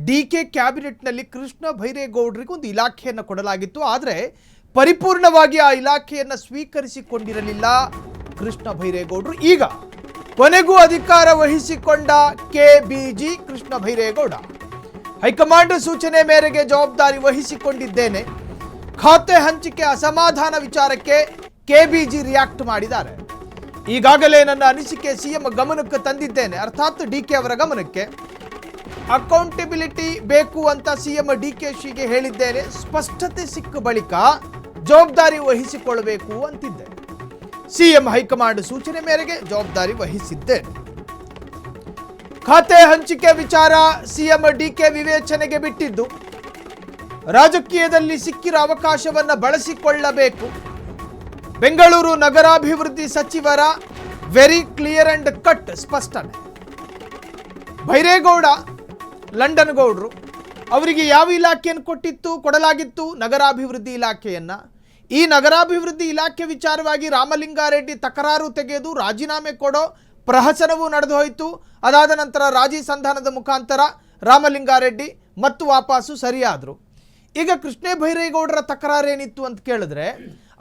DK ಕ್ಯಾಬಿನೆಟ್ನಲ್ಲಿ Krishna ಬೈರೇಗೌಡರಿಗೆ ಒಂದು ಇಲಾಖೆಯನ್ನು ಕೊಡಲಾಗಿತ್ತು. ಆದರೆ ಪರಿಪೂರ್ಣವಾಗಿ ಆ ಇಲಾಖೆಯನ್ನು ಸ್ವೀಕರಿಸಿಕೊಂಡಿರಲಿಲ್ಲ ಕೃಷ್ಣ ಬೈರೇಗೌಡರು. ಈಗ ಕೊನೆಗೂ ಅಧಿಕಾರ ವಹಿಸಿಕೊಂಡ ಕೆಬಿಜಿ ಕೃಷ್ಣ ಬೈರೇಗೌಡ ಹೈಕಮಾಂಡ್ ಸೂಚನೆ ಮೇರೆಗೆ ಜವಾಬ್ದಾರಿ ವಹಿಸಿಕೊಂಡಿದ್ದೇನೆ. ಖಾತೆ ಹಂಚಿಕೆ ಅಸಮಾಧಾನ ವಿಚಾರಕ್ಕೆ ಕೆಬಿಜಿ ರಿಯಾಕ್ಟ್ ಮಾಡಿದ್ದಾರೆ. ಈಗಾಗಲೇ ನನ್ನ ಅನಿಸಿಕೆ ಸಿಎಂ ಗಮನಕ್ಕೆ ತಂದಿದ್ದೇನೆ, ಅರ್ಥಾತ್ ಡಿಕೆ ಅವರ ಗಮನಕ್ಕೆ. ಅಕೌಂಟಬಿಲಿಟಿ ಬೇಕು ಅಂತ ಸಿಎಂ ಡಿಕೆಶಿಗೆ ಹೇಳಿದ್ದೇನೆ. ಸ್ಪಷ್ಟತೆ ಸಿಕ್ಕ ಬಳಿಕ ಜವಾಬ್ದಾರಿ ವಹಿಸಿಕೊಳ್ಳಬೇಕು ಅಂತಿದ್ದೆ. ಸಿಎಂ ಹೈಕಮಾಂಡ್ ಸೂಚನೆ ಮೇರೆಗೆ ಜವಾಬ್ದಾರಿ ವಹಿಸಿದ್ದೇನೆ. ಖಾತೆ ಹಂಚಿಕೆ ವಿಚಾರ ಸಿಎಂ ಡಿಕೆ ವಿವೇಚನೆಗೆ ಬಿಟ್ಟಿದ್ದು. ರಾಜಕೀಯದಲ್ಲಿ ಸಿಕ್ಕಿರೋ ಅವಕಾಶವನ್ನು ಬಳಸಿಕೊಳ್ಳಬೇಕು. ಬೆಂಗಳೂರು ನಗರಾಭಿವೃದ್ಧಿ ಸಚಿವರ ವೆರಿ ಕ್ಲಿಯರ್ ಅಂಡ್ ಕಟ್ ಸ್ಪಷ್ಟನೆ. ಬೈರೇಗೌಡ ಲಂಡನ್ ಗೌಡ್ರು ಅವರಿಗೆ ಯಾವ ಇಲಾಖೆಯನ್ನು ಕೊಡಲಾಗಿತ್ತು? ನಗರಾಭಿವೃದ್ಧಿ ಇಲಾಖೆಯನ್ನು. ಈ ನಗರಾಭಿವೃದ್ಧಿ ಇಲಾಖೆ ವಿಚಾರವಾಗಿ ರಾಮಲಿಂಗಾರೆಡ್ಡಿ ತಕರಾರು ತೆಗೆದು ರಾಜೀನಾಮೆ ಕೊಡೋ ಪ್ರಹಸನವೂ ನಡೆದು ಹೋಯಿತು. ಅದಾದ ನಂತರ ರಾಜಿ ಸಂಧಾನದ ಮುಖಾಂತರ ರಾಮಲಿಂಗಾರೆಡ್ಡಿ ಮತ್ತು ವಾಪಸ್ಸು ಸರಿಯಾದರು. ಈಗ ಕೃಷ್ಣ ಬೈರೇಗೌಡರ ತಕರಾರೇನಿತ್ತು ಅಂತ ಕೇಳಿದ್ರೆ,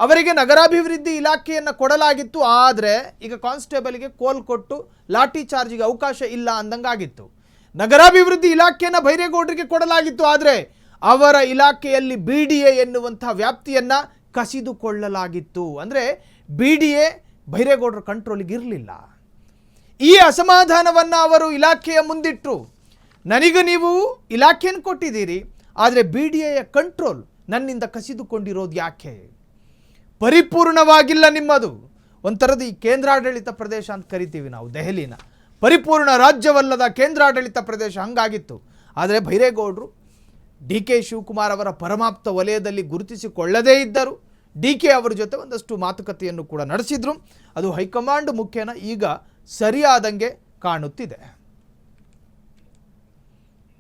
ಅವರಿಗೆ ನಗರಾಭಿವೃದ್ಧಿ ಇಲಾಖೆಯನ್ನು ಕೊಡಲಾಗಿತ್ತು. ಆದರೆ ಈಗ ಕಾನ್ಸ್ಟೇಬಲ್ಗೆ ಕೋಲ್ ಕೊಟ್ಟು ಲಾಠಿ ಚಾರ್ಜಿಗೆ ಅವಕಾಶ ಇಲ್ಲ ಅಂದಂಗಾಗಿತ್ತು. ನಗರಾಭಿವೃದ್ಧಿ ಇಲಾಖೆಯನ್ನು ಬೈರೇಗೌಡರಿಗೆ ಕೊಡಲಾಗಿತ್ತು. ಆದರೆ ಅವರ ಇಲಾಖೆಯಲ್ಲಿ BDA ಎನ್ನುವಂತಹ ವ್ಯಾಪ್ತಿಯನ್ನು ಕಸಿದುಕೊಳ್ಳಲಾಗಿತ್ತು. ಅಂದರೆ BDA ಬೈರೇಗೌಡರ ಕಂಟ್ರೋಲಿಗೆ ಇರಲಿಲ್ಲ. ಈ ಅಸಮಾಧಾನವನ್ನು ಅವರು ಇಲಾಖೆಯ ಮುಂದಿಟ್ಟರು. ನನಗೆ ನೀವು ಇಲಾಖೆಯನ್ನು ಕೊಟ್ಟಿದ್ದೀರಿ, ಆದರೆ BDAಯ ಕಂಟ್ರೋಲ್ ನನ್ನಿಂದ ಕಸಿದುಕೊಂಡಿರೋದು ಯಾಕೆ? ಪರಿಪೂರ್ಣವಾಗಿಲ್ಲ ನಿಮ್ಮದು. ಒಂಥರದ ಈ ಕೇಂದ್ರಾಡಳಿತ ಪ್ರದೇಶ ಅಂತ ಕರಿತೀವಿ ನಾವು ದೆಹಲಿನ. ಪರಿಪೂರ್ಣ ರಾಜ್ಯವಲ್ಲದ ಕೇಂದ್ರಾಡಳಿತ ಪ್ರದೇಶ ಹಂಗಾಗಿತ್ತು. ಆದರೆ ಬೈರೇಗೌಡರು DK ಶಿವಕುಮಾರ್ ಅವರ ಪರಮಾಪ್ತ ವಲಯದಲ್ಲಿ ಗುರುತಿಸಿಕೊಳ್ಳದೇ ಇದ್ದರು. DK ಅವರ ಜೊತೆ ಒಂದಷ್ಟು ಮಾತುಕತೆಯನ್ನು ಕೂಡ ನಡೆಸಿದ್ರು. ಅದು ಹೈಕಮಾಂಡ್ ಮುಖೇನ ಈಗ ಸರಿಯಾದಂಗೆ ಕಾಣುತ್ತಿದೆ.